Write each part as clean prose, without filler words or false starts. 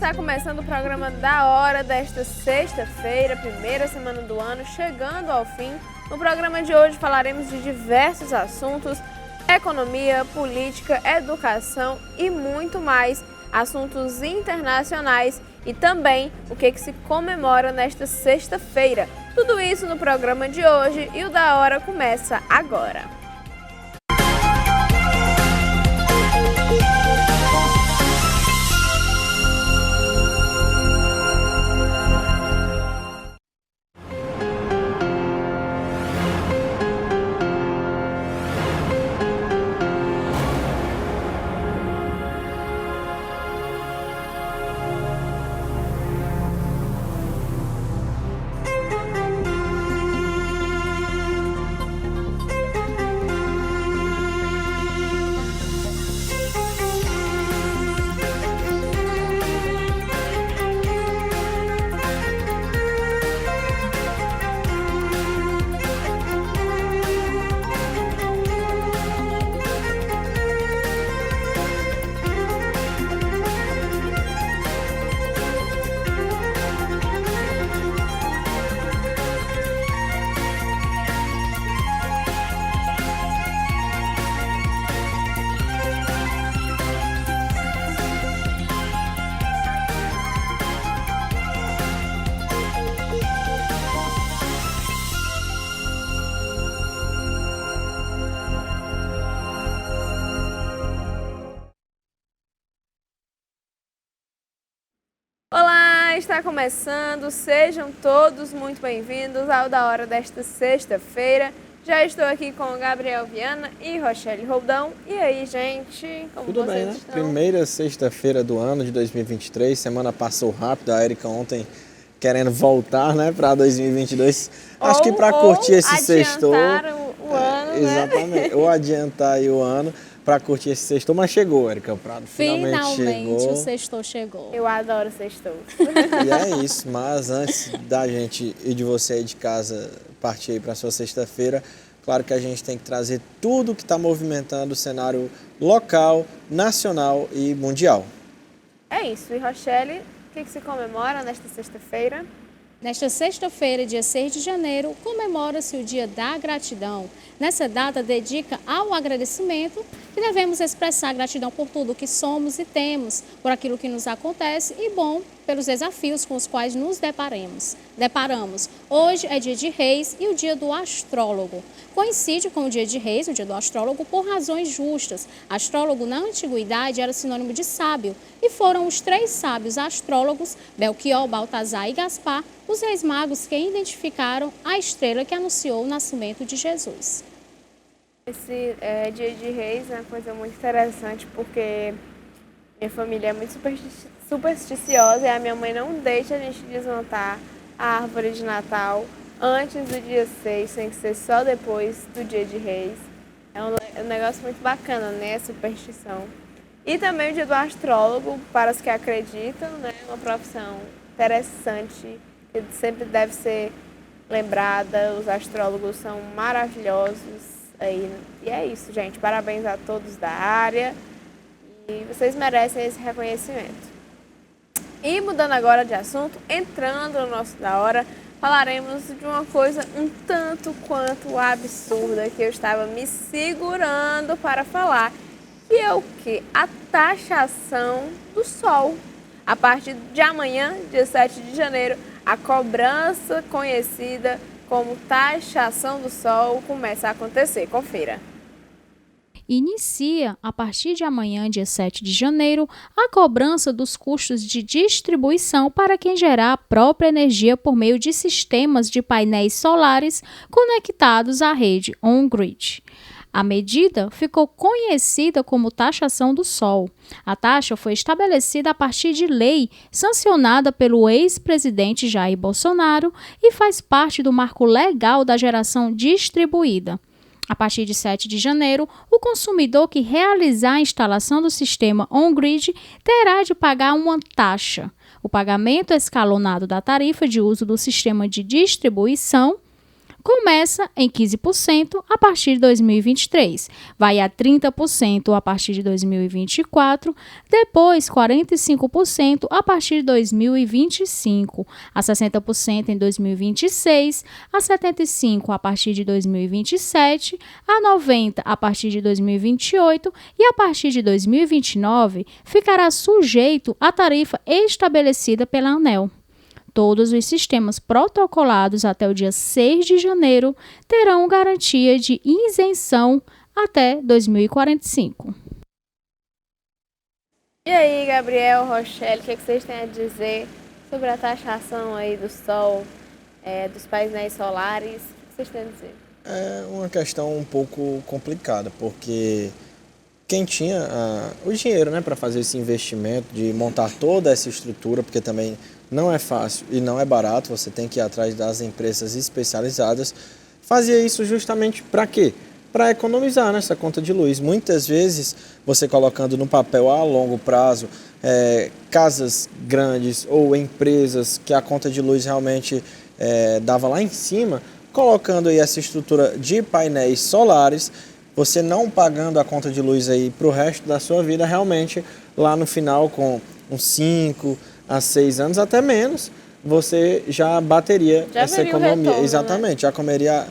está começando o programa da hora desta sexta-feira, primeira semana do ano, chegando ao fim. No programa de hoje falaremos de diversos assuntos: economia, política, educação e muito mais, assuntos internacionais e também o que se comemora nesta sexta-feira. Tudo isso no programa de hoje e o da hora começa agora. Olá, está começando, sejam todos muito bem-vindos ao Da Hora desta sexta-feira. Já estou aqui com o Gabriel Viana e Rochelle Roldão. E aí, gente, como Tudo vocês bem, né? estão? Primeira sexta-feira do ano de 2023, semana passou rápido, a Erika ontem querendo voltar, né, para 2022. Acho que para curtir esse sextou. O ano, exatamente, ou adiantar aí o ano para curtir esse sextou, mas chegou, Erika, o Prado finalmente chegou. O sextou chegou. Eu adoro sextou. E é isso, mas antes da gente e de você aí de casa partir aí para sua sexta-feira, claro que a gente tem que trazer tudo que está movimentando o cenário local, nacional e mundial. É isso. E Rochelle, o que se comemora nesta sexta-feira? Nesta sexta-feira, dia 6 de janeiro, comemora-se o Dia da Gratidão. Nessa data, dedica ao agradecimento e devemos expressar gratidão por tudo que somos e temos, por aquilo que nos acontece e, bom, pelos desafios com os quais nos deparamos. Hoje é dia de Reis e o dia do astrólogo. Coincide com o dia de Reis, o dia do astrólogo, por razões justas. Astrólogo na antiguidade era sinônimo de sábio e foram os 3 sábios astrólogos, Belchior, Baltazar e Gaspar, os reis magos que identificaram a estrela que anunciou o nascimento de Jesus. Esse dia de Reis é uma coisa muito interessante porque minha família é muito supersticiosa e a minha mãe não deixa a gente desmontar a árvore de Natal antes do dia 6, tem que ser só depois do dia de Reis. É um negócio muito bacana, né? A superstição. E também o dia do astrólogo, para os que acreditam, né? Uma profissão interessante, que sempre deve ser lembrada. Os astrólogos são maravilhosos. E é isso, gente. Parabéns a todos da área. E vocês merecem esse reconhecimento. E mudando agora de assunto, entrando no nosso Da Hora, falaremos de uma coisa um tanto quanto absurda que eu estava me segurando para falar, que é o quê? A taxação do sol. A partir de amanhã, dia 7 de janeiro, a cobrança conhecida como taxação do sol começa a acontecer. Confira. Inicia, a partir de amanhã, dia 7 de janeiro, a cobrança dos custos de distribuição para quem gerar a própria energia por meio de sistemas de painéis solares conectados à rede on-grid. A medida ficou conhecida como taxação do sol. A taxa foi estabelecida a partir de lei sancionada pelo ex-presidente Jair Bolsonaro e faz parte do marco legal da geração distribuída. A partir de 7 de janeiro, o consumidor que realizar a instalação do sistema on-grid terá de pagar uma taxa. O pagamento escalonado da tarifa de uso do sistema de distribuição começa em 15% a partir de 2023, vai a 30% a partir de 2024, depois 45% a partir de 2025, a 60% em 2026, a 75% a partir de 2027, a 90% a partir de 2028 e a partir de 2029 ficará sujeito à tarifa estabelecida pela ANEEL. Todos os sistemas protocolados até o dia 6 de janeiro terão garantia de isenção até 2045. E aí, Gabriel, Rochelle, o que vocês têm a dizer sobre a taxação aí do sol, dos painéis solares? O que vocês têm a dizer? É uma questão um pouco complicada, porque quem tinha o dinheiro, né, para fazer esse investimento, de montar toda essa estrutura, porque também não é fácil e não é barato, você tem que ir atrás das empresas especializadas, fazia isso justamente para quê? Para economizar nessa conta de luz. Muitas vezes, você colocando no papel a longo prazo, casas grandes ou empresas que a conta de luz realmente dava lá em cima, colocando aí essa estrutura de painéis solares, você não pagando a conta de luz aí para o resto da sua vida, realmente lá no final, com uns 5 a 6 anos, até menos, você já bateria essa economia. Retorno, exatamente, né?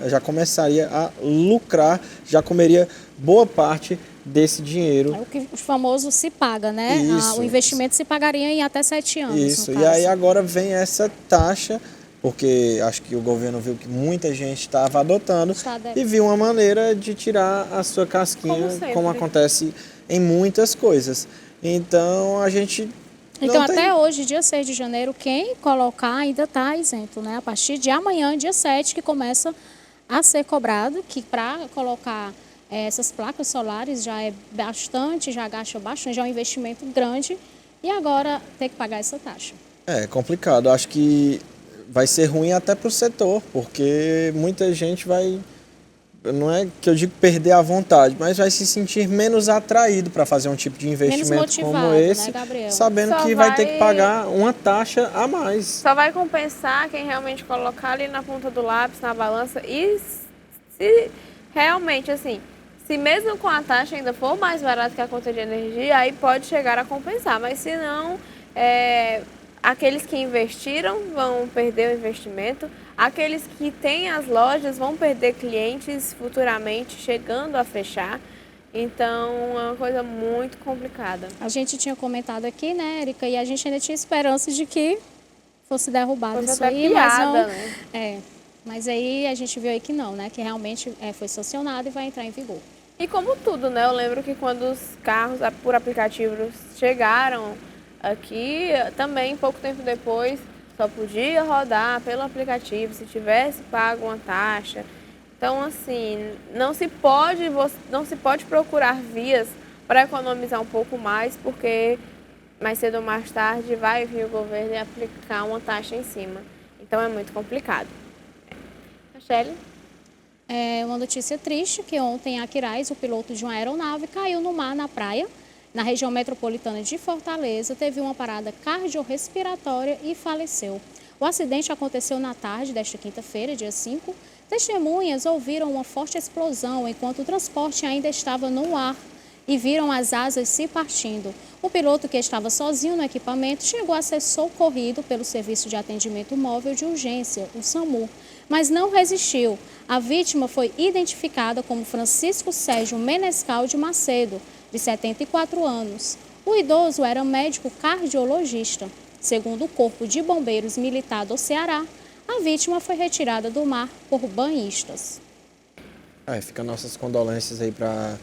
já começaria a lucrar, já comeria boa parte desse dinheiro. É o que o famoso se paga, né? Isso. O investimento se pagaria em até 7 anos. Isso, e aí agora vem essa taxa, porque acho que o governo viu que muita gente estava adotando e viu uma maneira de tirar a sua casquinha, como acontece em muitas coisas. Então, a gente até hoje, dia 6 de janeiro, quem colocar ainda está isento, né? A partir de amanhã, dia 7, que começa a ser cobrado, que para colocar essas placas solares já é bastante, já gasta bastante, já é um investimento grande e agora tem que pagar essa taxa. É complicado, acho que vai ser ruim até para o setor, porque muita gente vai, não é que eu digo perder a vontade, mas vai se sentir menos atraído para fazer um tipo de investimento como esse, né, sabendo que vai ter que pagar uma taxa a mais. Só vai compensar quem realmente colocar ali na ponta do lápis, na balança, e se realmente, assim, se mesmo com a taxa ainda for mais barato que a conta de energia, aí pode chegar a compensar, mas se não, aqueles que investiram vão perder o investimento, aqueles que têm as lojas vão perder clientes futuramente, chegando a fechar. Então, é uma coisa muito complicada. A gente tinha comentado aqui, né, Érica, e a gente ainda tinha esperança de que fosse derrubado isso aí. Piada, né? Mas aí a gente viu aí que não, né, que realmente foi sancionado e vai entrar em vigor. E como tudo, né, eu lembro que quando os carros por aplicativos chegaram aqui, também, pouco tempo depois, só podia rodar pelo aplicativo se tivesse pago uma taxa. Então, assim, não se pode procurar vias para economizar um pouco mais, porque mais cedo ou mais tarde vai vir o governo e aplicar uma taxa em cima. Então, é muito complicado. Rochelle? É uma notícia triste que ontem em Aquiraz, o piloto de uma aeronave caiu no mar na praia, na região metropolitana de Fortaleza, teve uma parada cardiorrespiratória e faleceu. O acidente aconteceu na tarde desta quinta-feira, dia 5. Testemunhas ouviram uma forte explosão enquanto o transporte ainda estava no ar e viram as asas se partindo. O piloto, que estava sozinho no equipamento, chegou a ser socorrido pelo Serviço de Atendimento Móvel de Urgência, o SAMU, mas não resistiu. A vítima foi identificada como Francisco Sérgio Menescal de Macedo, de 74 anos. O idoso era médico cardiologista. Segundo o Corpo de Bombeiros Militar do Ceará, a vítima foi retirada do mar por banhistas. Fica nossas condolências aí para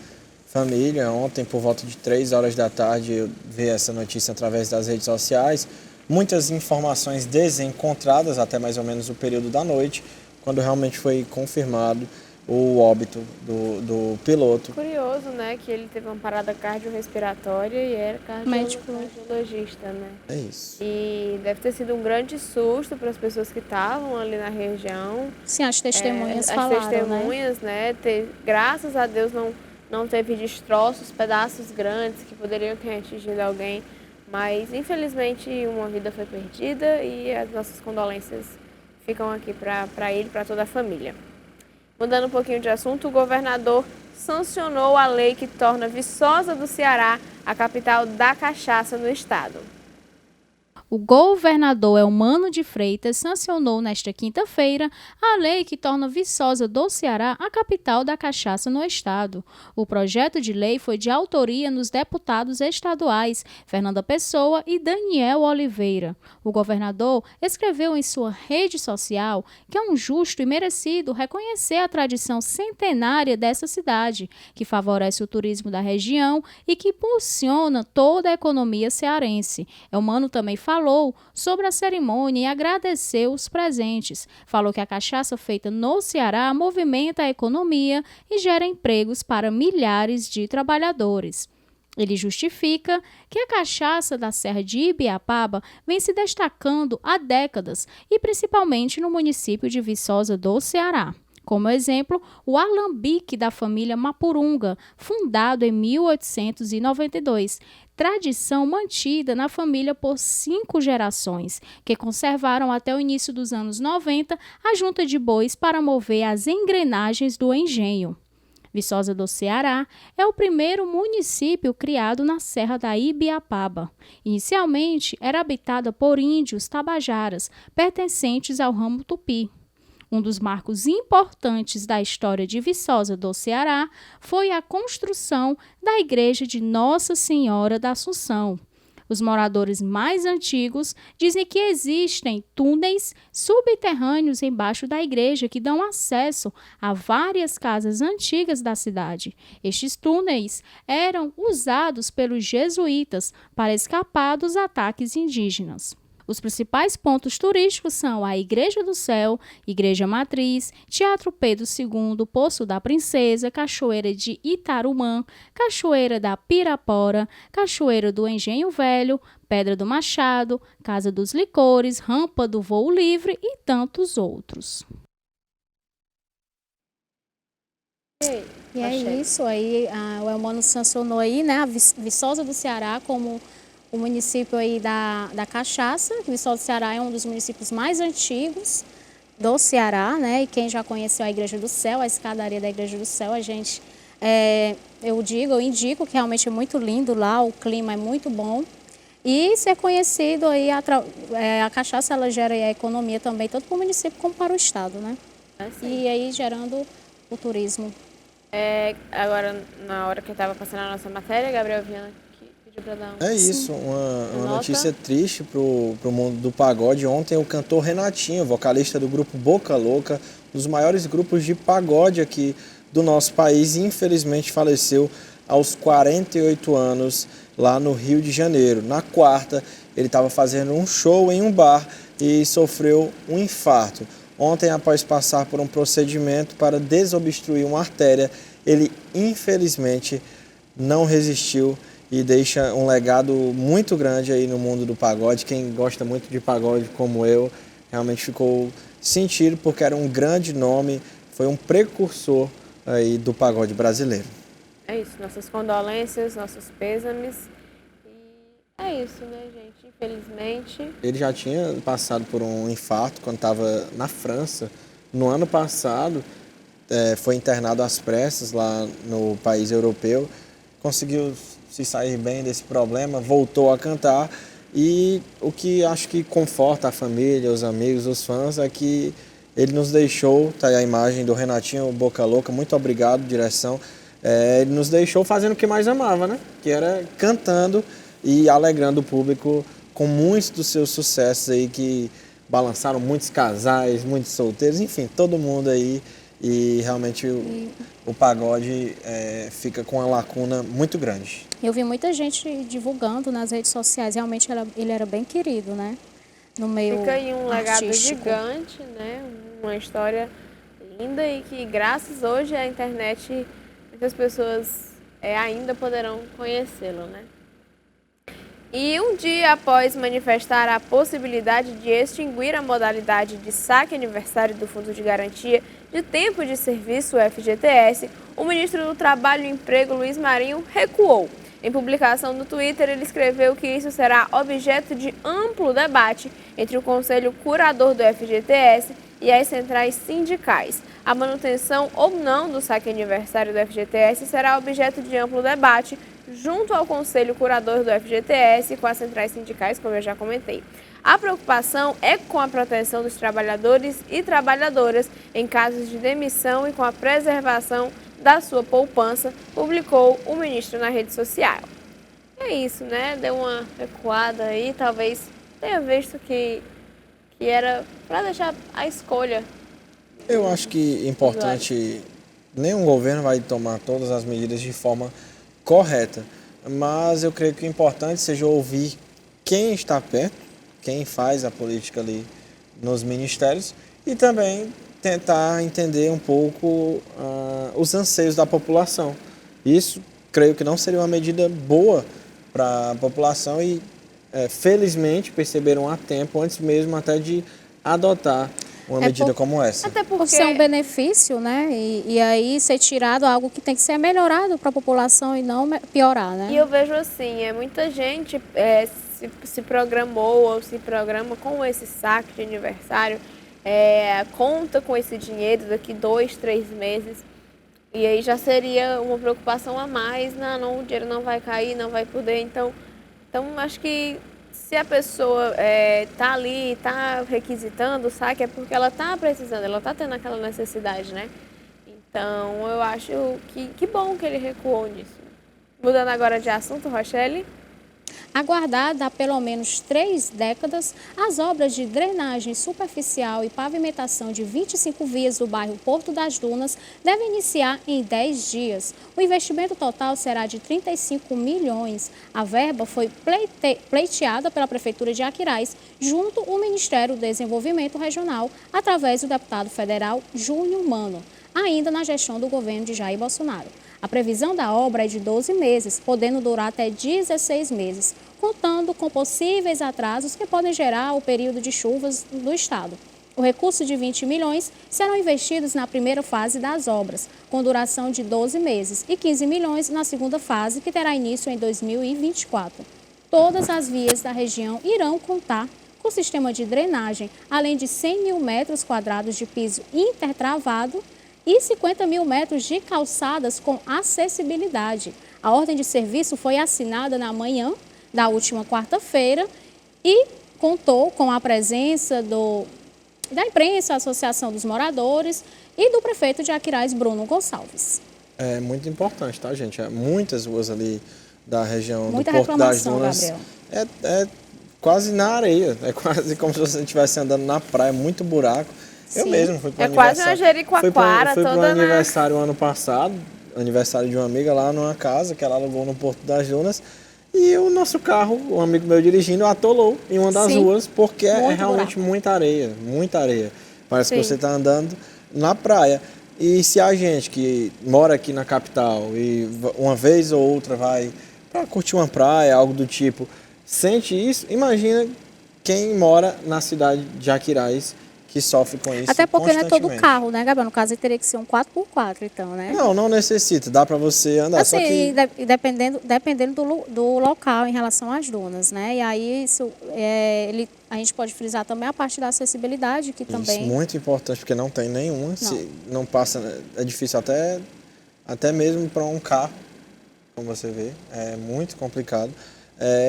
família. Ontem, por volta de 3 horas da tarde, eu vi essa notícia através das redes sociais. Muitas informações desencontradas até mais ou menos o período da noite, quando realmente foi confirmado o óbito do piloto. Curioso, né, que ele teve uma parada cardiorrespiratória e era cardiologista, né? É isso. E deve ter sido um grande susto para as pessoas que estavam ali na região. Sim, as testemunhas falaram, as testemunhas, né? Graças a Deus não teve destroços, pedaços grandes que poderiam ter atingido alguém. Mas, infelizmente, uma vida foi perdida e as nossas condolências ficam aqui para ele e para toda a família. Mudando um pouquinho de assunto, o governador sancionou a lei que torna Viçosa do Ceará a capital da cachaça no estado. O governador Eumano de Freitas sancionou nesta quinta-feira a lei que torna Viçosa do Ceará a capital da cachaça no estado. O projeto de lei foi de autoria dos deputados estaduais Fernanda Pessoa e Daniel Oliveira. O governador escreveu em sua rede social que é um justo e merecido reconhecer a tradição centenária dessa cidade, que favorece o turismo da região e que impulsiona toda a economia cearense. Eumano também falou sobre a cerimônia e agradeceu os presentes. Falou que a cachaça feita no Ceará movimenta a economia e gera empregos para milhares de trabalhadores. Ele justifica que a cachaça da Serra de Ibiapaba vem se destacando há décadas e principalmente no município de Viçosa do Ceará. Como exemplo, o alambique da família Mapurunga, fundado em 1892, tradição mantida na família por 5 gerações, que conservaram até o início dos anos 90 a junta de bois para mover as engrenagens do engenho. Viçosa do Ceará é o primeiro município criado na Serra da Ibiapaba. Inicialmente, era habitada por índios tabajaras, pertencentes ao ramo tupi. Um dos marcos importantes da história de Viçosa do Ceará foi a construção da Igreja de Nossa Senhora da Assunção. Os moradores mais antigos dizem que existem túneis subterrâneos embaixo da igreja que dão acesso a várias casas antigas da cidade. Estes túneis eram usados pelos jesuítas para escapar dos ataques indígenas. Os principais pontos turísticos são a Igreja do Céu, Igreja Matriz, Teatro Pedro II, Poço da Princesa, Cachoeira de Itarumã, Cachoeira da Pirapora, Cachoeira do Engenho Velho, Pedra do Machado, Casa dos Licores, Rampa do Voo Livre e tantos outros. E é isso aí, o Eumano sancionou aí, né, a Viçosa do Ceará como o município aí da cachaça. Viçosa do Ceará é um dos municípios mais antigos do Ceará, né? E quem já conheceu a Igreja do Céu, a escadaria da Igreja do Céu, eu indico que realmente é muito lindo lá, o clima é muito bom. E ser conhecido aí, a cachaça ela gera a economia também, tanto para o município como para o estado, né? E aí gerando o turismo. Agora, na hora que estava passando a nossa matéria, Gabriel Viana pediu para dar É isso, uma notícia triste pro mundo do pagode. Ontem o cantor Renatinho, vocalista do grupo Boca Louca, um dos maiores grupos de pagode aqui do nosso país, infelizmente faleceu aos 48 anos lá no Rio de Janeiro. Na quarta, ele estava fazendo um show em um bar e sofreu um infarto. Ontem, após passar por um procedimento para desobstruir uma artéria, ele infelizmente não resistiu e deixa um legado muito grande aí no mundo do pagode. Quem gosta muito de pagode como eu, realmente ficou sentido porque era um grande nome, foi um precursor aí do pagode brasileiro. É isso, nossas condolências, nossos pêsames. E é isso, né, gente? Infelizmente. Ele já tinha passado por um infarto quando estava na França. No ano passado, foi internado às pressas lá no país europeu. Conseguiu se sair bem desse problema, voltou a cantar. E o que acho que conforta a família, os amigos, os fãs, é que ele nos deixou, tá aí a imagem do Renatinho Boca Louca, muito obrigado, direção. Ele nos deixou fazendo o que mais amava, né? Que era cantando e alegrando o público com muitos dos seus sucessos aí que balançaram muitos casais, muitos solteiros, enfim, todo mundo aí. E realmente o pagode fica com uma lacuna muito grande. Eu vi muita gente divulgando nas redes sociais, realmente ele era bem querido, né? No meio Fica aí um legado artístico. gigante, né? Uma história linda e que graças hoje à internet muitas pessoas ainda poderão conhecê-lo, né? E um dia após manifestar a possibilidade de extinguir a modalidade de saque aniversário do Fundo de Garantia de Tempo de Serviço, o FGTS, o ministro do Trabalho e Emprego, Luiz Marinho, recuou. Em publicação no Twitter, ele escreveu que isso será objeto de amplo debate entre o Conselho Curador do FGTS e as centrais sindicais. A manutenção ou não do saque aniversário do FGTS será objeto de amplo debate junto ao Conselho Curador do FGTS e com as centrais sindicais, como eu já comentei. A preocupação é com a proteção dos trabalhadores e trabalhadoras em casos de demissão e com a preservação da sua poupança, publicou o ministro na rede social. É isso, né? Deu uma recuada aí, talvez tenha visto que era para deixar a escolha. Eu acho que importante, nenhum governo vai tomar todas as medidas de forma correta, mas eu creio que o importante seja ouvir quem está perto, quem faz a política ali nos ministérios e também tentar entender um pouco os anseios da população. Isso creio que não seria uma medida boa para a população e felizmente perceberam a tempo, antes mesmo até de adotar uma medida como essa. Até Por porque ser um benefício, né? E aí ser tirado algo que tem que ser melhorado para a população e não piorar, né? E eu vejo assim, muita gente se programou ou se programa com esse saque de aniversário, conta com esse dinheiro daqui 2, 3 meses. E aí já seria uma preocupação a mais, não, o dinheiro não vai cair, não vai poder. Então acho que se a pessoa está ali, está requisitando o saque, é porque ela está precisando, ela está tendo aquela necessidade, né? Então eu acho que bom que ele recuou nisso. Mudando agora de assunto, Rochelle. Aguardada há pelo menos 3 décadas, as obras de drenagem superficial e pavimentação de 25 vias do bairro Porto das Dunas devem iniciar em 10 dias. O investimento total será de 35 milhões. A verba foi pleiteada pela Prefeitura de Aquiraz, junto ao Ministério do Desenvolvimento Regional, através do deputado federal Júnior Mano, ainda na gestão do governo de Jair Bolsonaro. A previsão da obra é de 12 meses, podendo durar até 16 meses, contando com possíveis atrasos que podem gerar o período de chuvas do estado. O recurso de 20 milhões serão investidos na primeira fase das obras, com duração de 12 meses, e 15 milhões na segunda fase, que terá início em 2024. Todas as vias da região irão contar com sistema de drenagem, além de 100 mil metros quadrados de piso intertravado e 50 mil metros de calçadas com acessibilidade. A ordem de serviço foi assinada na manhã da última quarta-feira e contou com a presença da imprensa, a Associação dos Moradores e do prefeito de Aquiraz, Bruno Gonçalves. É muito importante, tá, gente? Muitas ruas ali da região Muita do Porto das reclamação, Dunas Gabriel. é quase na areia, é quase como se você estivesse andando na praia, muito buraco. Eu Sim. mesmo fui para o Quase uma Jericoacoara fui toda para o aniversário ano passado, aniversário de uma amiga lá numa casa que ela alugou no Porto das Dunas. E o nosso carro, um amigo meu dirigindo, atolou em uma das ruas, porque é realmente muita areia, muita areia. Parece que você está andando na praia. E se a gente que mora aqui na capital e uma vez ou outra vai para curtir uma praia, algo do tipo, sente isso, imagina quem mora na cidade de Aquiraz, que sofre com isso. Até porque não é todo constantemente. carro, né, Gabriel? No caso, ele teria que ser um 4x4, então, né? Não necessita, dá para você andar. Assim, Só que e dependendo do local em relação às dunas, né? E aí a gente pode frisar também a parte da acessibilidade, que também... Isso, muito importante, porque não tem nenhuma. Se não passa, é difícil até mesmo para um carro, como você vê, é muito complicado.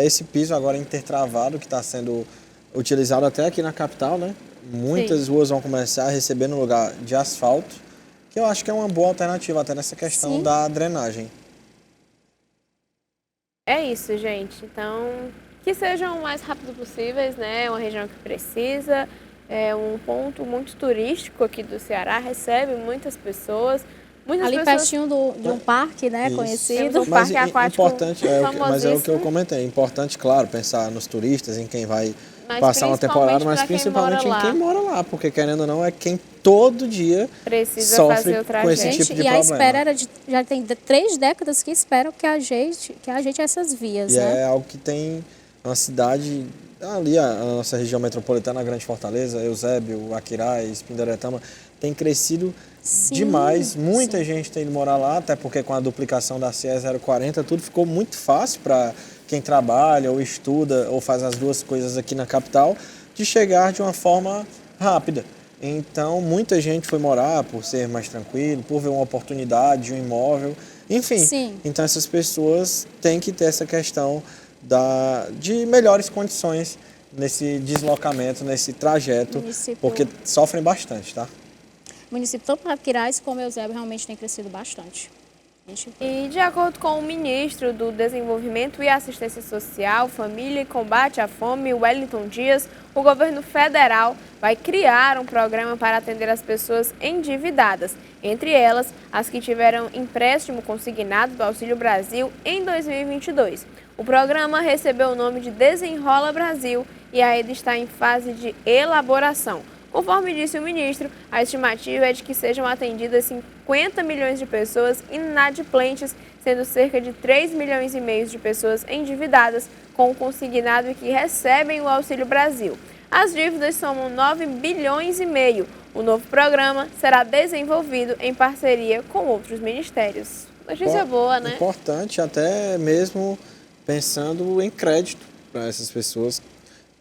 Esse piso agora intertravado que está sendo utilizado até aqui na capital, né? Muitas ruas vão começar a receber no lugar de asfalto, que eu acho que é uma boa alternativa até nessa questão da drenagem. É isso, gente. Então, que sejam o mais rápido possíveis, né? É uma região que precisa, é um ponto muito turístico aqui do Ceará, recebe muitas pessoas. Ali pertinho de um parque, né, conhecido. Um parque aquático importante, mas é o que eu comentei. É importante, claro, pensar nos turistas, em quem vai passar uma temporada, mas principalmente em quem mora lá, porque querendo ou não, é quem todo dia precisa sofre fazer o com esse tipo de e problema. A espera era já tem 3 décadas que esperam que ajeite essas vias, e né? É algo que tem uma cidade ali, a nossa região metropolitana, a Grande Fortaleza, Eusébio, Aquiraz, Pindaretama, tem crescido demais. Muita gente tem ido morar lá, até porque com a duplicação da CE 040, tudo ficou muito fácil para quem trabalha ou estuda ou faz as duas coisas aqui na capital, de chegar de uma forma rápida. Então, muita gente foi morar por ser mais tranquilo, por ver uma oportunidade de um imóvel, enfim. Sim. Então, essas pessoas têm que ter essa questão de melhores condições nesse deslocamento, nesse trajeto, porque sofrem bastante, tá? O município, tanto Paquiraz como Eusébio, realmente tem crescido bastante. E de acordo com o ministro do Desenvolvimento e Assistência Social, Família e Combate à Fome, Wellington Dias, o governo federal vai criar um programa para atender as pessoas endividadas, entre elas as que tiveram empréstimo consignado do Auxílio Brasil em 2022. O programa recebeu o nome de Desenrola Brasil e ainda está em fase de elaboração. Conforme disse o ministro, a estimativa é de que sejam atendidas 50 milhões de pessoas inadimplentes, sendo cerca de 3 milhões e meio de pessoas endividadas com o consignado e que recebem o Auxílio Brasil. As dívidas somam 9 bilhões e meio. O novo programa será desenvolvido em parceria com outros ministérios. Notícia boa, né? Importante, até mesmo pensando em crédito para essas pessoas.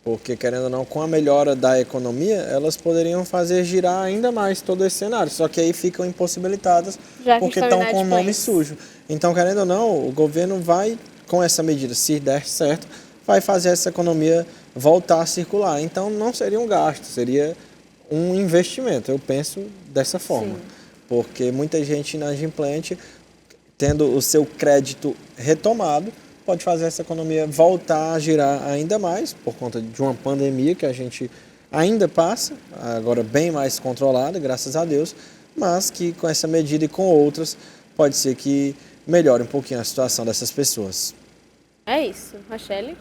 Porque, querendo ou não, com a melhora da economia, elas poderiam fazer girar ainda mais todo esse cenário. Só que aí ficam impossibilitadas porque estão com o nome sujo. Então, querendo ou não, o governo vai, com essa medida, se der certo, vai fazer essa economia voltar a circular. Então, não seria um gasto, seria um investimento. Eu penso dessa forma. Sim. Porque muita gente inadimplente, tendo o seu crédito retomado, pode fazer essa economia voltar a girar ainda mais, por conta de uma pandemia que a gente ainda passa, agora bem mais controlada, graças a Deus, mas que com essa medida e com outras, pode ser que melhore um pouquinho a situação dessas pessoas. É isso. Rachele?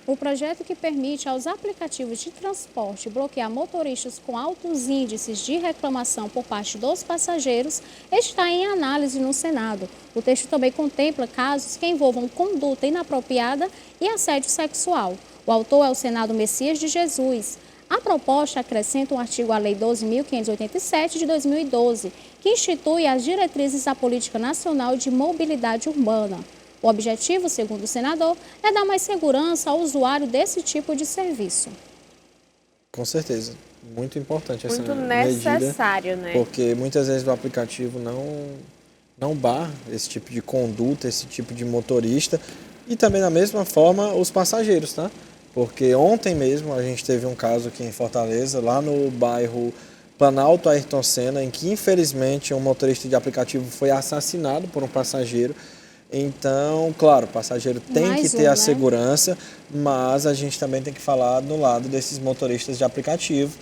O projeto que permite aos aplicativos de transporte bloquear motoristas com altos índices de reclamação por parte dos passageiros está em análise no Senado. O texto também contempla casos que envolvam conduta inapropriada e assédio sexual. O autor é o Senado Messias de Jesus. A proposta acrescenta um artigo à Lei 12.587 de 2012, que institui as diretrizes da Política Nacional de Mobilidade Urbana. O objetivo, segundo o senador, é dar mais segurança ao usuário desse tipo de serviço. Com certeza. Muito importante essa medida. Muito necessário, né? Porque muitas vezes o aplicativo não barra esse tipo de conduta, esse tipo de motorista. E também, da mesma forma, os passageiros, tá? Porque ontem mesmo a gente teve um caso aqui em Fortaleza, lá no bairro Planalto Ayrton Senna, em que, infelizmente, um motorista de aplicativo foi assassinado por um passageiro. Então, claro, o passageiro tem que ter a segurança, mas a gente também tem que falar do lado desses motoristas de aplicativo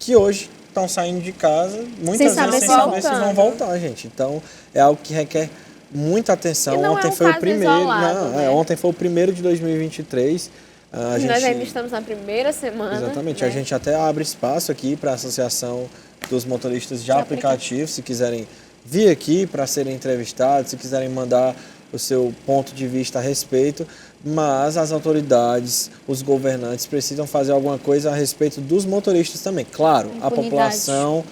que hoje estão saindo de casa, muitas vezes sem saber se vão voltar, gente. Então, é algo que requer muita atenção. Ontem foi o primeiro, ontem foi o primeiro de 2023. Nós ainda estamos na primeira semana. Exatamente, né? A gente até abre espaço aqui para a Associação dos Motoristas de Aplicativo, se quiserem vir aqui para serem entrevistados, se quiserem mandar o seu ponto de vista a respeito, mas as autoridades, os governantes precisam fazer alguma coisa a respeito dos motoristas também. Claro, a população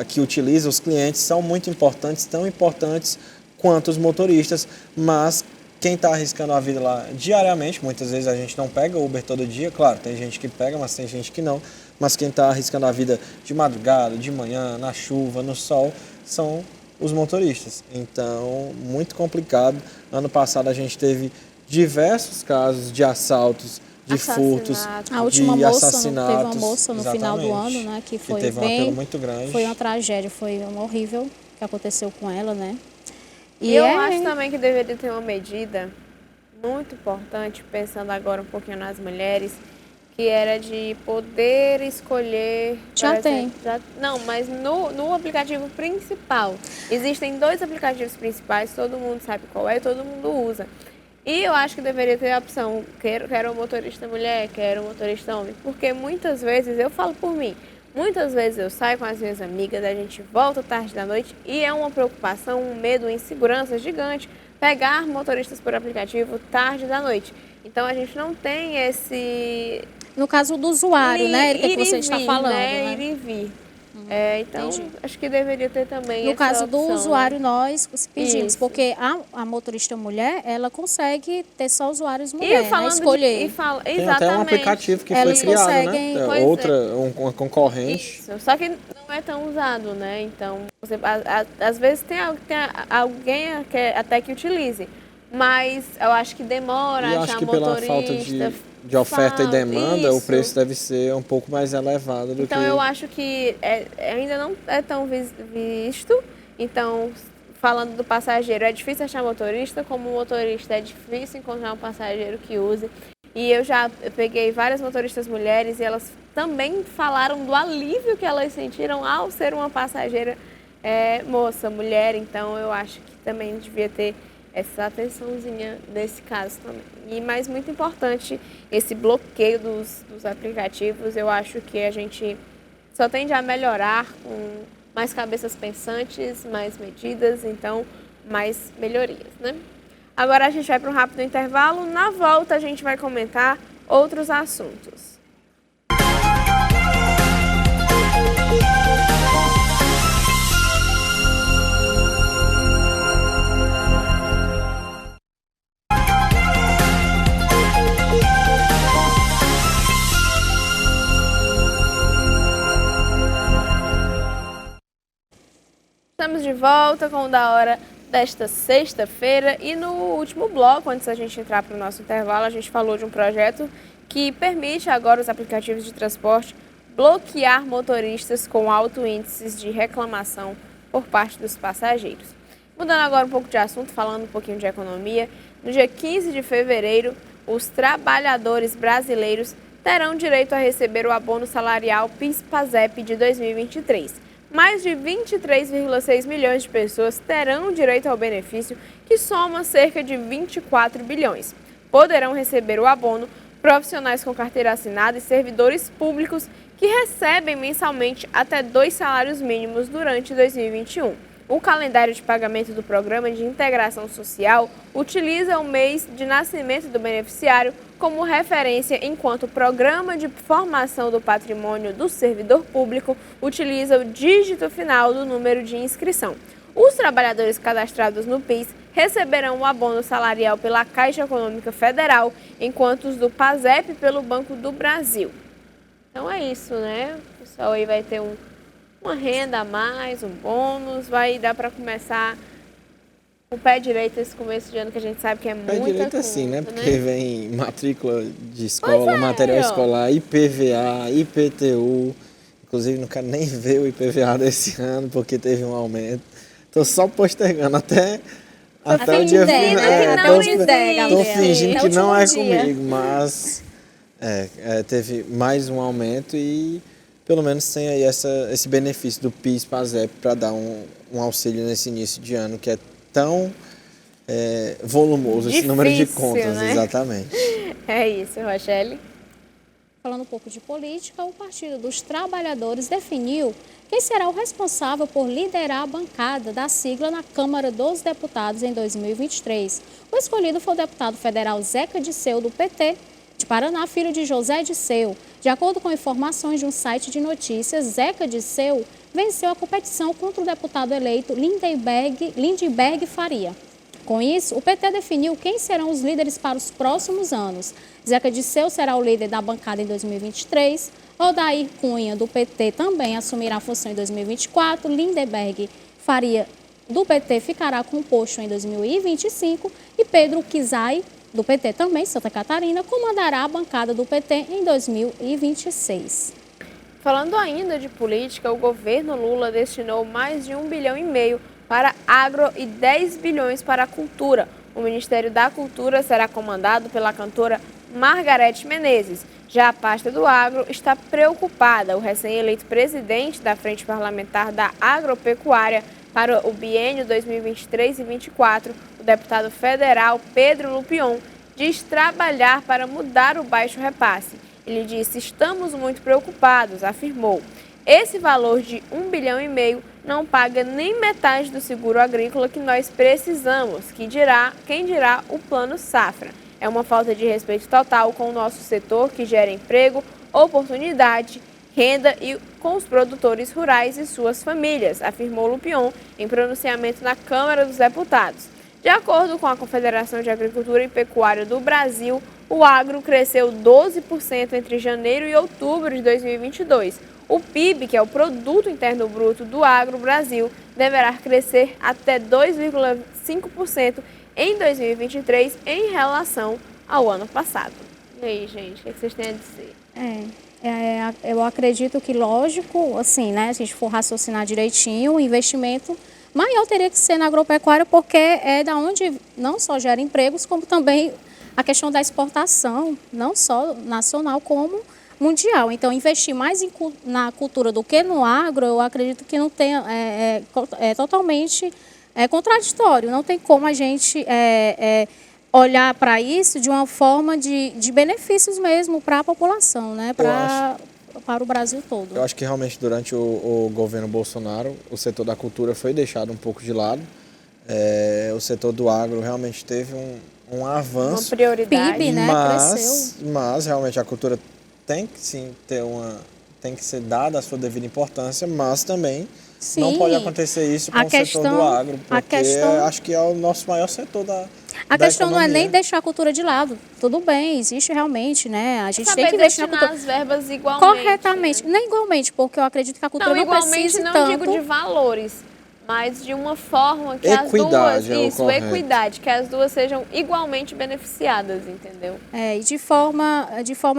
que utiliza, os clientes, são muito importantes, tão importantes quanto os motoristas, mas quem está arriscando a vida lá diariamente, muitas vezes a gente não pega Uber todo dia, claro, tem gente que pega, mas tem gente que não, mas quem está arriscando a vida de madrugada, de manhã, na chuva, no sol, são os motoristas. Então, muito complicado. Ano passado a gente teve diversos casos de assaltos, de furtos, a última de moça, assassinatos. Teve uma moça no final do ano, né, que foi teve um apelo muito grande. Foi uma tragédia, foi um horrível que aconteceu com ela, né? E eu acho também que deveria ter uma medida muito importante, pensando agora um pouquinho nas mulheres, que era de poder escolher... Já tem. Não, mas no aplicativo principal. Existem 2 aplicativos principais, todo mundo sabe qual é e todo mundo usa. E eu acho que deveria ter a opção, quero um motorista mulher, quero um motorista homem. Porque muitas vezes, eu falo por mim, muitas vezes eu saio com as minhas amigas, a gente volta tarde da noite e é uma preocupação, um medo, uma insegurança gigante pegar motoristas por aplicativo tarde da noite. Então a gente não tem esse... No caso do usuário, né? Que você está falando. Ir e vir. Então, entendi. acho que deveria ter também No essa caso do opção, usuário, né? nós pedimos, Isso. porque a motorista mulher, ela consegue ter só usuários E mulher, né? falando Escolher. Tem até um exatamente. aplicativo que foi Elas criado, né? conseguem- Pois é. Uma concorrente. Isso, só que não é tão usado, né? Então, às vezes tem alguém até que utilize, mas eu acho que demora E a acho achar que pela falta motorista. de oferta e demanda, o Isso. preço deve ser um pouco mais elevado do Então, que... eu acho que ainda não é tão visto. Então, falando do passageiro, é difícil achar motorista, como motorista é difícil encontrar um passageiro que use. E eu peguei várias motoristas mulheres e elas também falaram do alívio que elas sentiram ao ser uma passageira moça, mulher. Então, eu acho que também devia ter essa atençãozinha nesse caso também. Mas muito importante esse bloqueio dos aplicativos. Eu acho que a gente só tende a melhorar com mais cabeças pensantes, mais medidas, então mais melhorias, né? Agora a gente vai para um rápido intervalo. Na volta a gente vai comentar outros assuntos. Estamos de volta com o Da Hora desta sexta-feira e no último bloco, antes da gente entrar para o nosso intervalo, a gente falou de um projeto que permite agora os aplicativos de transporte bloquear motoristas com alto índices de reclamação por parte dos passageiros. Mudando agora um pouco de assunto, falando um pouquinho de economia, no dia 15 de fevereiro, os trabalhadores brasileiros terão direito a receber o abono salarial PIS/PASEP de 2023. Mais de 23,6 milhões de pessoas terão direito ao benefício, que soma cerca de 24 bilhões. Poderão receber o abono profissionais com carteira assinada e servidores públicos que recebem mensalmente até 2 salários mínimos durante 2021. O calendário de pagamento do Programa de Integração Social utiliza o mês de nascimento do beneficiário como referência, enquanto o Programa de Formação do Patrimônio do Servidor Público utiliza o dígito final do número de inscrição. Os trabalhadores cadastrados no PIS receberão o abono salarial pela Caixa Econômica Federal, enquanto os do PASEP pelo Banco do Brasil. Então é isso, né? O pessoal aí vai ter uma renda a mais, um bônus, vai dar para começar o pé direito esse começo de ano, que a gente sabe que é muita Pé direito conta, assim, né? Porque né? vem matrícula de escola, Pois é, material ó. escolar, IPVA, IPTU. Inclusive, não quero nem ver o IPVA desse ano, porque teve um aumento. Tô só postergando até o dia fingindo final. que não existe, Tô Gabriela. fingindo Até que o não é último dia. comigo, mas teve mais um aumento e pelo menos tem aí esse benefício do PIS/PASEP para dar um auxílio nesse início de ano que é tão volumoso, esse número de Difícil, contas, né? exatamente. É isso, Rochelle. Falando um pouco de política, o Partido dos Trabalhadores definiu quem será o responsável por liderar a bancada da sigla na Câmara dos Deputados em 2023. O escolhido foi o deputado federal Zeca Disseu, do PT, de Paraná, filho de José Disseu. De acordo com informações de um site de notícias, Zeca Disseu venceu a competição contra o deputado eleito Lindbergh Faria. Com isso, o PT definiu quem serão os líderes para os próximos anos. Zeca Disseu será o líder da bancada em 2023, Odair Cunha, do PT, também assumirá a função em 2024, Lindbergh Faria, do PT, ficará com o posto em 2025 e Pedro Kizai, do PT também, Santa Catarina, comandará a bancada do PT em 2026. Falando ainda de política, o governo Lula destinou mais de 1,5 bilhão para agro e 10 bilhões para a cultura. O Ministério da Cultura será comandado pela cantora Margareth Menezes. Já a pasta do agro está preocupada. O recém-eleito presidente da Frente Parlamentar da Agropecuária para o biênio 2023 e 2024, o deputado federal Pedro Lupion, diz trabalhar para mudar o baixo repasse. Ele disse: "Estamos muito preocupados", afirmou. Esse valor de 1,5 bilhão não paga nem metade do seguro agrícola que nós precisamos, quem dirá o Plano Safra. É uma falta de respeito total com o nosso setor, que gera emprego, oportunidade, renda e com os produtores rurais e suas famílias, afirmou Lupion em pronunciamento na Câmara dos Deputados. De acordo com a Confederação de Agricultura e Pecuária do Brasil, o agro cresceu 12% entre janeiro e outubro de 2022. O PIB, que é o Produto Interno Bruto do Agro Brasil, deverá crescer até 2,5% em 2023 em relação ao ano passado. E aí, gente, o que vocês têm a dizer? Eu acredito que, lógico, assim, né, se a gente for raciocinar direitinho, o investimento maior teria que ser na agropecuária, porque é da onde não só gera empregos, como também a questão da exportação, não só nacional como mundial. Então, investir mais na cultura do que no agro, eu acredito que não tem, é totalmente contraditório. Não tem como a gente olhar para isso de uma forma de benefícios mesmo para a população, né? Para o Brasil todo. Eu acho que realmente durante o governo Bolsonaro, o setor da cultura foi deixado um pouco de lado. O setor do agro realmente teve um avanço. Uma prioridade. PIB, né? Cresceu. Mas realmente a cultura tem que sim tem que ser dada a sua devida importância, mas também Sim. não pode acontecer isso com o setor do agro, porque acho que é o nosso maior setor da A questão não é economia. nem deixar a cultura de lado. Tudo bem, existe realmente, né? A gente Saber tem que investir na destinar cultura. as verbas igualmente. Corretamente. Né? Nem igualmente, porque eu acredito que a cultura não igualmente precisa não tanto. digo de valores, mas de uma forma que Equidade as duas, é o correto. equidade, que as duas sejam igualmente beneficiadas, entendeu? E de forma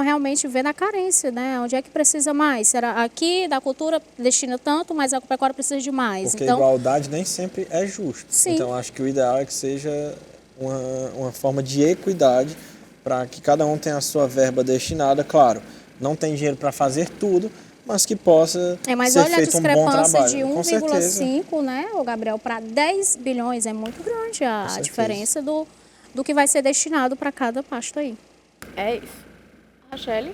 realmente ver na carência, né? Onde é que precisa mais? Será aqui da cultura destina tanto, mas a pecuária precisa de mais. Porque Então, igualdade nem sempre é justo. Sim. Então acho que o ideal é que seja uma forma de equidade para que cada um tenha a sua verba destinada. Claro, não tem dinheiro para fazer tudo, mas que possa mas ser olha a feito um bom discrepância trabalho. de Com certeza. 1,5, né, o Gabriel, para 10 bilhões. É muito grande a diferença do que vai ser destinado para cada pasto aí. É isso. Rachele?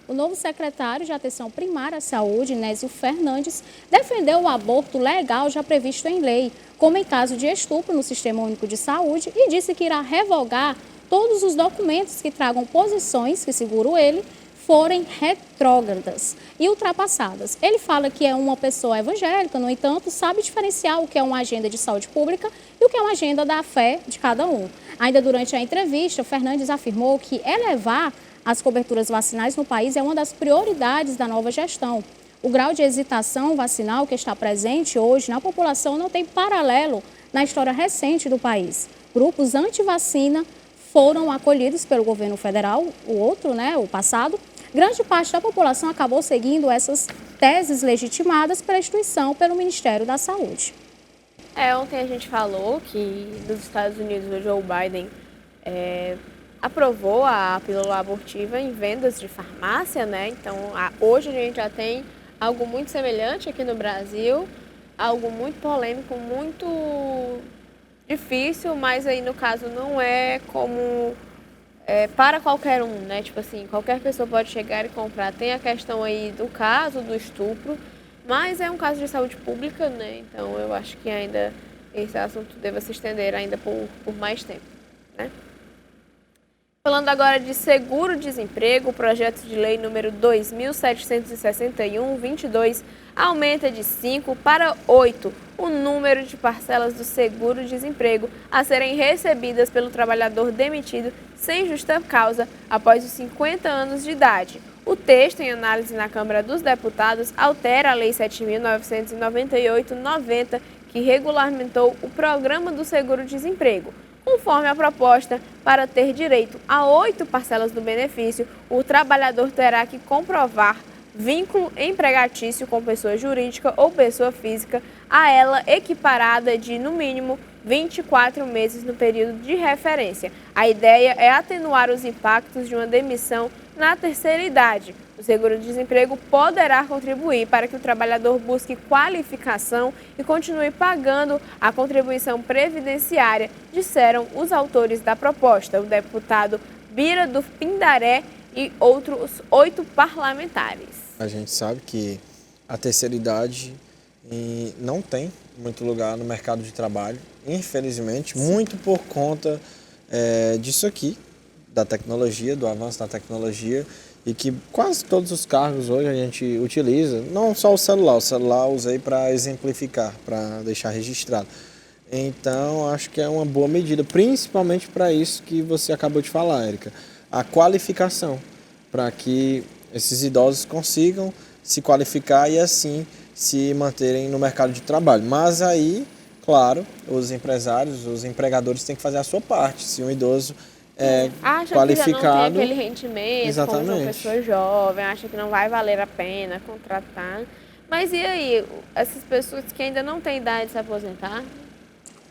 O novo secretário de Atenção Primária à Saúde, Nésio Fernandes, defendeu o aborto legal já previsto em lei, como em caso de estupro no Sistema Único de Saúde, e disse que irá revogar todos os documentos que tragam posições, que segundo ele, forem retrógradas e ultrapassadas. Ele fala que é uma pessoa evangélica, no entanto, sabe diferenciar o que é uma agenda de saúde pública e o que é uma agenda da fé de cada um. Ainda durante a entrevista, Fernandes afirmou que elevar as coberturas vacinais no país é uma das prioridades da nova gestão. O grau de hesitação vacinal que está presente hoje na população não tem paralelo na história recente do país. Grupos anti-vacina foram acolhidos pelo governo federal, o outro, né, o passado. Grande parte da população acabou seguindo essas teses legitimadas pela instituição, pelo Ministério da Saúde. Ontem a gente falou que nos Estados Unidos o Joe Biden aprovou a pílula abortiva em vendas de farmácia, né? Então, hoje a gente já tem algo muito semelhante aqui no Brasil, algo muito polêmico, muito difícil, mas aí no caso não é como para qualquer um, né? Tipo assim, qualquer pessoa pode chegar e comprar. Tem a questão aí do caso do estupro, mas é um caso de saúde pública, né? Então eu acho que ainda esse assunto deva se estender ainda por mais tempo, né? Falando agora de seguro-desemprego, o projeto de lei número 2761/22 aumenta de 5 para 8 o número de parcelas do seguro-desemprego a serem recebidas pelo trabalhador demitido sem justa causa após os 50 anos de idade. O texto, em análise na Câmara dos Deputados, altera a Lei 7.998/90, que regulamentou o programa do seguro-desemprego. Conforme a proposta, para ter direito a 8 parcelas do benefício, o trabalhador terá que comprovar vínculo empregatício com pessoa jurídica ou pessoa física a ela equiparada de, no mínimo, 24 meses no período de referência. A ideia é atenuar os impactos de uma demissão na terceira idade. O seguro-desemprego poderá contribuir para que o trabalhador busque qualificação e continue pagando a contribuição previdenciária, disseram os autores da proposta, o deputado Bira do Pindaré e outros 8 parlamentares. A gente sabe que a terceira idade não tem muito lugar no mercado de trabalho, infelizmente, muito por conta disso aqui, da tecnologia, do avanço da tecnologia, e que quase todos os cargos hoje a gente utiliza, não só o celular eu usei para exemplificar, para deixar registrado. Então, acho que é uma boa medida, principalmente para isso que você acabou de falar, Érica, a qualificação, para que esses idosos consigam se qualificar e assim se manterem no mercado de trabalho. Mas aí, claro, os empresários, os empregadores têm que fazer a sua parte. Se um idoso é acha qualificado... que já não tem aquele rendimento, exatamente, como uma pessoa jovem, acha que não vai valer a pena contratar. Mas e aí, essas pessoas que ainda não têm idade de se aposentar?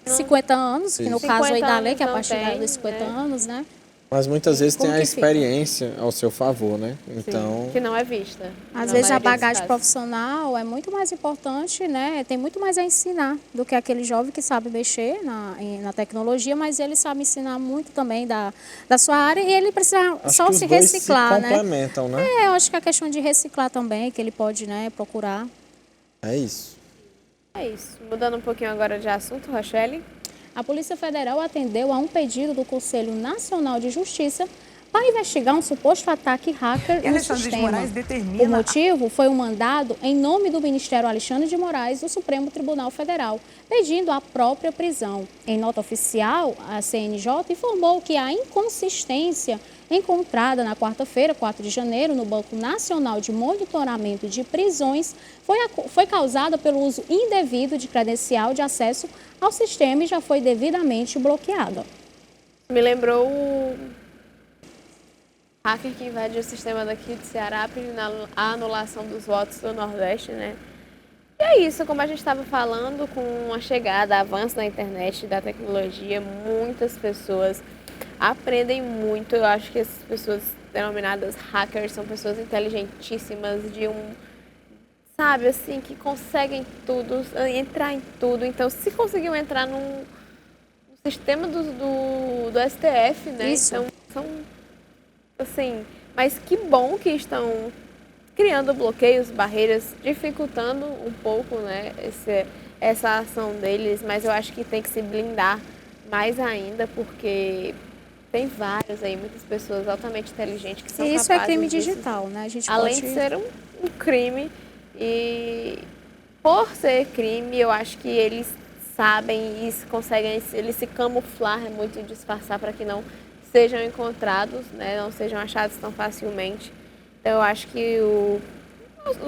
50 anos, que no caso aí da lei, que é a partir tem, dos 50 anos, né? Mas muitas vezes Como tem a que fica? experiência ao seu favor, né? Então, Sim, que não é vista. Às na vezes a maioria dos bagagem casos. profissional é muito mais importante, né? Tem muito mais a ensinar do que aquele jovem que sabe mexer na tecnologia, mas ele sabe ensinar muito também da sua área e ele precisa acho só que os se dois reciclar, se né? complementam, né? É, eu acho que a questão de reciclar também, que ele pode, né, procurar. É isso. É isso. Mudando um pouquinho agora de assunto, Rochelle. A Polícia Federal atendeu a um pedido do Conselho Nacional de Justiça para investigar um suposto ataque hacker no sistema. O motivo foi um mandado em nome do Ministério Alexandre de Moraes do Supremo Tribunal Federal, pedindo a própria prisão. Em nota oficial, a CNJ informou que a inconsistência encontrada na quarta-feira, 4 de janeiro, no Banco Nacional de Monitoramento de Prisões, foi causada pelo uso indevido de credencial de acesso ao sistema e já foi devidamente bloqueada. Me lembrou o hacker que invadiu o sistema daqui de Ceará pedindo a anulação dos votos do Nordeste, né? E é isso, como a gente estava falando, com a chegada, avanço da internet e da tecnologia, muitas pessoas aprendem muito. Eu acho que essas pessoas denominadas hackers são pessoas inteligentíssimas, sabe, assim, que conseguem tudo, entrar em tudo. Então, se conseguiu entrar no sistema do STF, né? Isso. Então, são, assim, mas que bom que estão criando bloqueios, barreiras, dificultando um pouco, né, essa ação deles, mas eu acho que tem que se blindar mais ainda, porque tem vários aí, muitas pessoas altamente inteligentes que são E capazes isso é crime disso, digital, né? A gente além pode... de ser um crime, e por ser crime, eu acho que eles sabem e conseguem, eles se camuflar muito e disfarçar para que não sejam encontrados, né, não sejam achados tão facilmente. Então, eu acho que o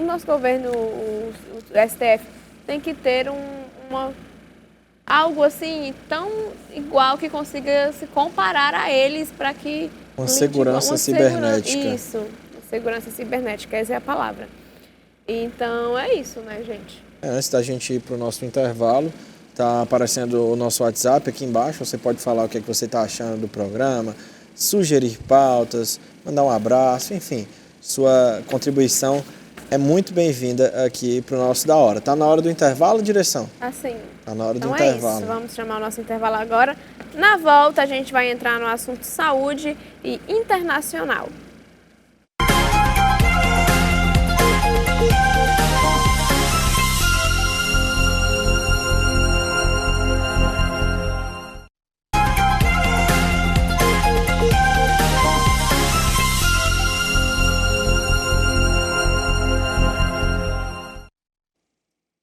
nosso governo, o STF, tem que ter algo assim tão igual que consiga se comparar a eles para que... Uma segurança cibernética. Isso, uma segurança cibernética, essa é a palavra. Então, é isso, né, gente? Antes da gente ir para o nosso intervalo, tá aparecendo o nosso WhatsApp aqui embaixo. Você pode falar o que é que você está achando do programa, sugerir pautas, mandar um abraço, enfim. Sua contribuição é muito bem-vinda aqui para o nosso Da Hora. Tá na hora do intervalo, direção? Assim. Tá na hora Então do intervalo. É isso, vamos chamar o nosso intervalo agora. Na volta, a gente vai entrar no assunto saúde e internacional.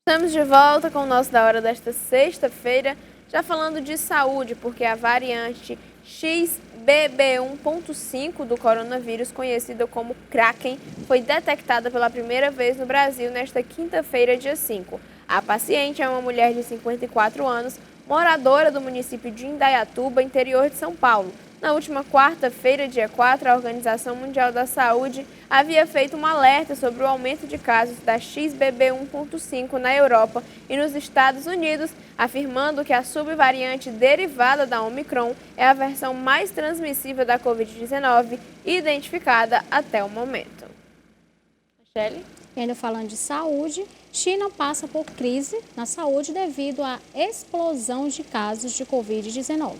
Estamos de volta com o nosso Da Hora desta sexta-feira, já falando de saúde, porque a variante XBB1.5 do coronavírus, conhecida como Kraken, foi detectada pela primeira vez no Brasil nesta quinta-feira, dia 5. A paciente é uma mulher de 54 anos, moradora do município de Indaiatuba, interior de São Paulo. Na última quarta-feira, dia 4, a Organização Mundial da Saúde havia feito um alerta sobre o aumento de casos da XBB1.5 na Europa e nos Estados Unidos, afirmando que a subvariante derivada da Omicron é a versão mais transmissível da Covid-19 identificada até o momento. Michele? E ainda falando de saúde, China passa por crise na saúde devido à explosão de casos de Covid-19.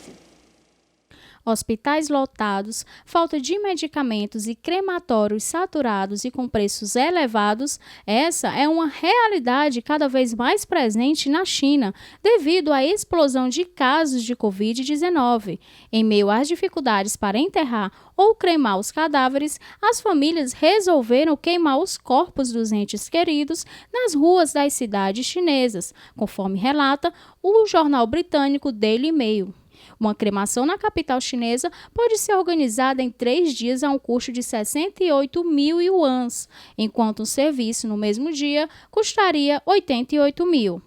hospitais lotados, falta de medicamentos e crematórios saturados e com preços elevados, essa é uma realidade cada vez mais presente na China, devido à explosão de casos de Covid-19. Em meio às dificuldades para enterrar ou cremar os cadáveres, as famílias resolveram queimar os corpos dos entes queridos nas ruas das cidades chinesas, conforme relata o jornal britânico Daily Mail. Uma cremação na capital chinesa pode ser organizada em 3 dias a um custo de 68 mil yuans, enquanto um serviço no mesmo dia custaria 88 mil.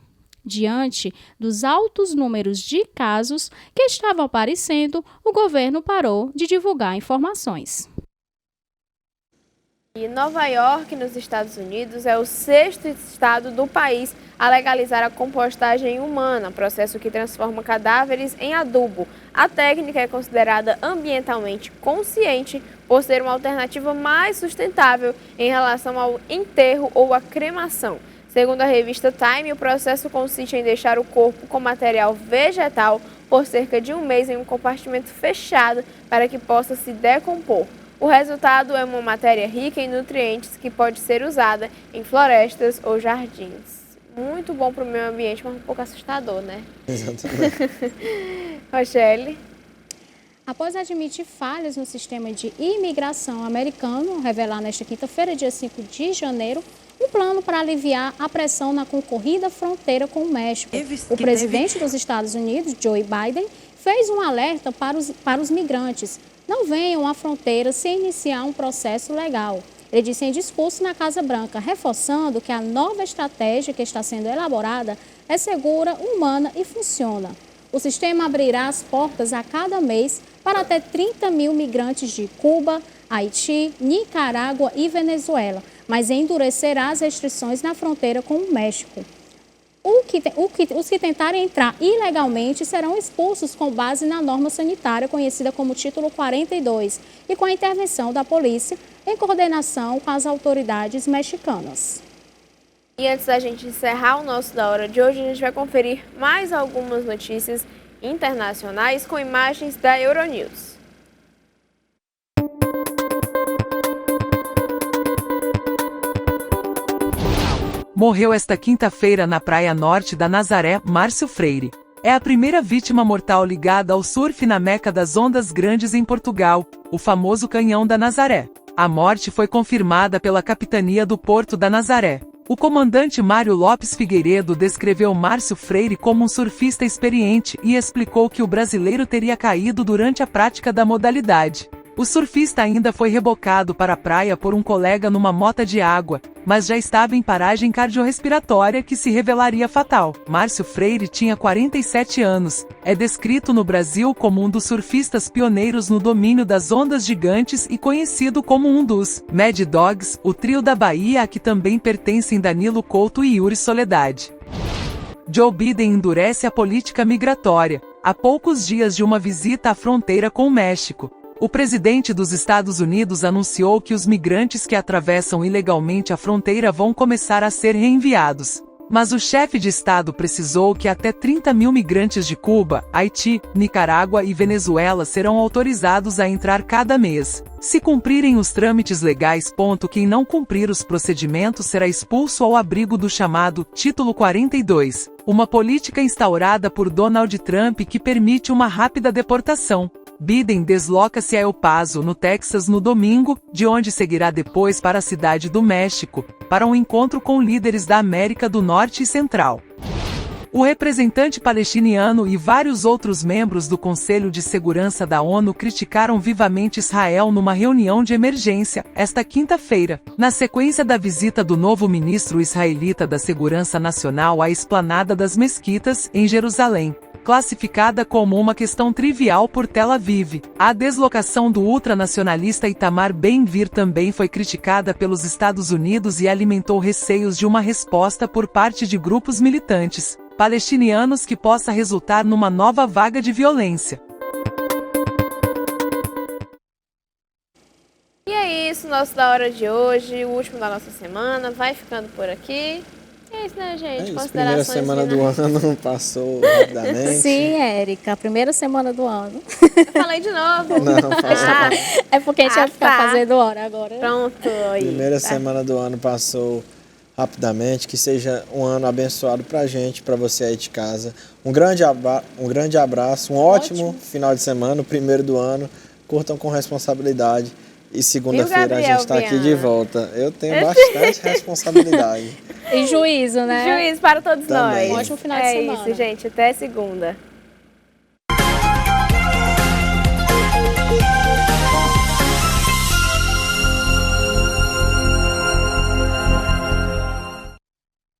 Diante dos altos números de casos que estavam aparecendo, o governo parou de divulgar informações. E Nova York, nos Estados Unidos, é o 6º estado do país a legalizar a compostagem humana, processo que transforma cadáveres em adubo. A técnica é considerada ambientalmente consciente por ser uma alternativa mais sustentável em relação ao enterro ou à cremação. Segundo a revista Time, o processo consiste em deixar o corpo com material vegetal por cerca de um mês em um compartimento fechado para que possa se decompor. O resultado é uma matéria rica em nutrientes que pode ser usada em florestas ou jardins. Muito bom para o meio ambiente, mas um pouco assustador, né? Exatamente. Rochelle? Após admitir falhas no sistema de imigração americano, revelar nesta quinta-feira, dia 5 de janeiro, um plano para aliviar a pressão na concorrida fronteira com o México. O presidente dos Estados Unidos, Joe Biden, fez um alerta para os migrantes. Não venham à fronteira sem iniciar um processo legal. Ele disse em discurso na Casa Branca, reforçando que a nova estratégia que está sendo elaborada é segura, humana e funciona. O sistema abrirá as portas a cada mês para até 30 mil migrantes de Cuba, Haiti, Nicarágua e Venezuela, mas endurecerá as restrições na fronteira com o México. Os que tentarem entrar ilegalmente serão expulsos com base na norma sanitária conhecida como Título 42 e com a intervenção da polícia em coordenação com as autoridades mexicanas. E antes da gente encerrar o nosso Da Hora de hoje, a gente vai conferir mais algumas notícias internacionais com imagens da Euronews. Morreu esta quinta-feira na praia norte da Nazaré, Márcio Freire. É a primeira vítima mortal ligada ao surf na Meca das Ondas Grandes em Portugal, o famoso Canhão da Nazaré. A morte foi confirmada pela Capitania do Porto da Nazaré. O comandante Mário Lopes Figueiredo descreveu Márcio Freire como um surfista experiente e explicou que o brasileiro teria caído durante a prática da modalidade. O surfista ainda foi rebocado para a praia por um colega numa mota de água, mas já estava em paragem cardiorrespiratória que se revelaria fatal. Márcio Freire tinha 47 anos, é descrito no Brasil como um dos surfistas pioneiros no domínio das ondas gigantes e conhecido como um dos Mad Dogs, o trio da Bahia a que também pertencem Danilo Couto e Yuri Soledade. Joe Biden endurece a política migratória, há poucos dias de uma visita à fronteira com o México. O presidente dos Estados Unidos anunciou que os migrantes que atravessam ilegalmente a fronteira vão começar a ser reenviados. Mas o chefe de Estado precisou que até 30 mil migrantes de Cuba, Haiti, Nicarágua e Venezuela serão autorizados a entrar cada mês. Se cumprirem os trâmites legais, quem não cumprir os procedimentos será expulso ao abrigo do chamado Título 42, uma política instaurada por Donald Trump que permite uma rápida deportação. Biden desloca-se a El Paso, no Texas, no domingo, de onde seguirá depois para a cidade do México, para um encontro com líderes da América do Norte e Central. O representante palestiniano e vários outros membros do Conselho de Segurança da ONU criticaram vivamente Israel numa reunião de emergência, esta quinta-feira, na sequência da visita do novo ministro israelita da Segurança Nacional à Esplanada das Mesquitas, em Jerusalém. Classificada como uma questão trivial por Tel Aviv, a deslocação do ultranacionalista Itamar Ben-Gvir também foi criticada pelos Estados Unidos e alimentou receios de uma resposta por parte de grupos militantes palestinianos que possa resultar numa nova vaga de violência. E é isso, nosso Da Hora de hoje, o último da nossa semana, vai ficando por aqui. É isso, né, gente? É isso, primeira Considerações semana do finais. ano passou rapidamente. Sim, Érica, primeira semana do ano. Eu falei de novo. Não, fala. É porque a gente vai ficar tá. fazendo hora agora. Pronto. Aí. Primeira Tá. semana do ano passou rapidamente, que seja um ano abençoado pra gente, pra você aí de casa. Um grande abraço, um ótimo final de semana, o primeiro do ano. Curtam com responsabilidade. E segunda-feira a gente está aqui de Gabriel volta. Eu tenho bastante responsabilidade. E juízo, né? Juízo para todos Também. nós. Ótimo final de É semana. isso, gente. Até segunda.